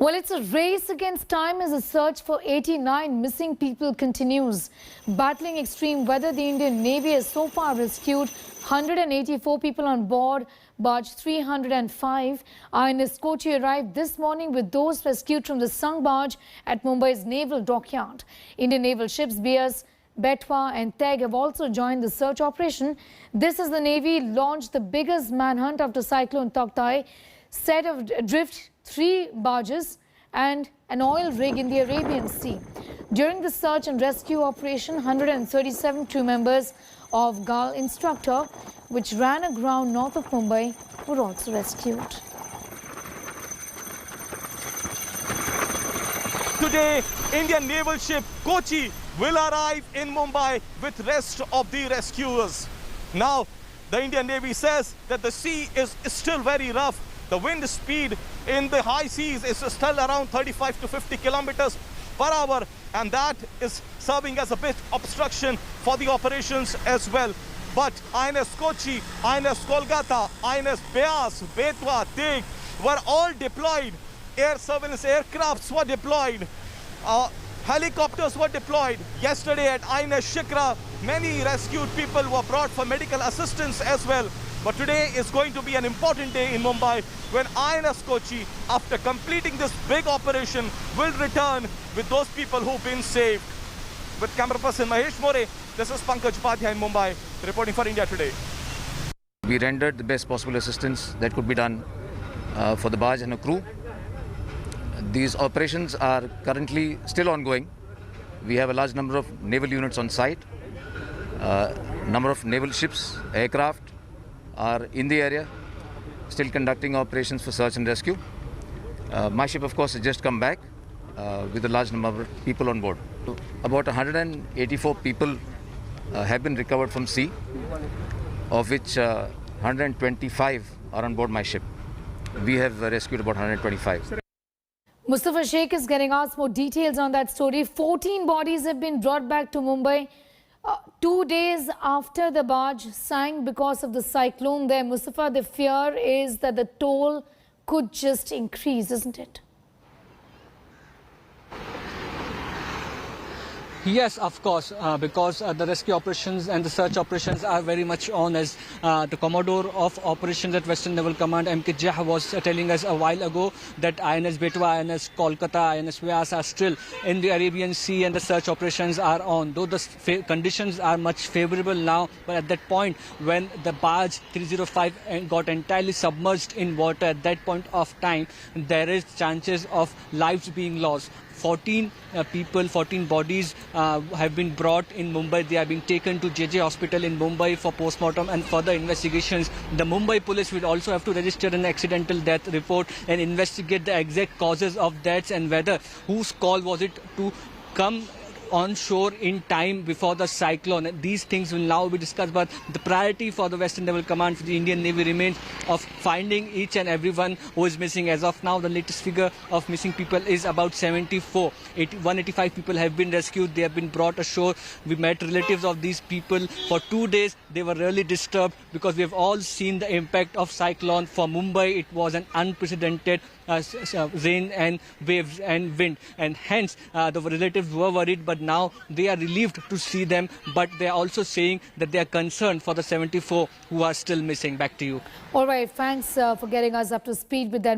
Well, it's a race against time as the search for 89 missing people continues. Battling extreme weather, the Indian Navy has so far rescued 184 people on board barge 305. INS Kochi arrived this morning with those rescued from the sunk barge at Mumbai's naval dockyard. Indian naval ships BS Betwa and Teg have also joined the search operation. This as the Navy launched the biggest manhunt after Cyclone Tauktae set adrift 3 barges and an oil rig in the Arabian Sea. During the search and rescue operation, 137 crew members of GAL Instructor, which ran aground north of Mumbai, were also rescued. Today, Indian naval ship Kochi will arrive in Mumbai with rest of the rescuers. Now, the Indian Navy says that the sea is still very rough. The wind speed in the high seas is still around 35 to 50 kilometers per hour, and that is serving as a bit obstruction for the operations as well. But INS Kochi, INS Kolkata, INS Beas, Betwa, Teg were all deployed. Air surveillance aircrafts were deployed. Helicopters were deployed. Yesterday at INS Shikra, many rescued people were brought for medical assistance as well. But today is going to be an important day in Mumbai when INS Kochi, after completing this big operation, will return with those people who've been saved. With camera person Mahesh More, this is Pankaj Upadhyay in Mumbai, reporting for India Today. We rendered the best possible assistance that could be done for the barge and the crew. These operations are currently still ongoing. We have a large number of naval units on site. Number of naval ships, aircraft are in the area, still conducting operations for search and rescue. My ship, of course, has just come back with a large number of people on board. About 184 people have been recovered from sea, of which 125 are on board my ship. We have rescued about 125. Mustafa Sheikh is getting us more details on that story. 14 bodies have been brought back to Mumbai 2 days after the barge sank because of the cyclone there. Mustafa, the fear is that the toll could just increase, isn't it? Yes, of course, because the rescue operations and the search operations are very much on, as the Commodore of Operations at Western Naval Command, M.K. Jha, was telling us a while ago that INS Betwa, INS Kolkata, INS Vyas are still in the Arabian Sea and the search operations are on. Though the conditions are much favorable now, but at that point when the barge 305 got entirely submerged in water, at that point of time, there is chances of lives being lost. 14 bodies have been brought in Mumbai. They are being taken to JJ Hospital in Mumbai for postmortem and further investigations. The Mumbai police will also have to register an accidental death report and investigate the exact causes of deaths and whether whose call was it to come on shore in time before the cyclone. These things will now be discussed, but the priority for the Western Naval Command, for the Indian Navy, remains of finding each and everyone who is missing. As of now, the latest figure of missing people is about 74. 185 people have been rescued. They have been brought ashore. We met relatives of these people. For 2 days, they were really disturbed because we have all seen the impact of cyclone. For Mumbai, it was an unprecedented rain and waves and wind, and hence the relatives were worried, but now they are relieved to see them, but they are also saying that they are concerned for the 74 who are still missing. Back to you. All right, thanks for getting us up to speed with that.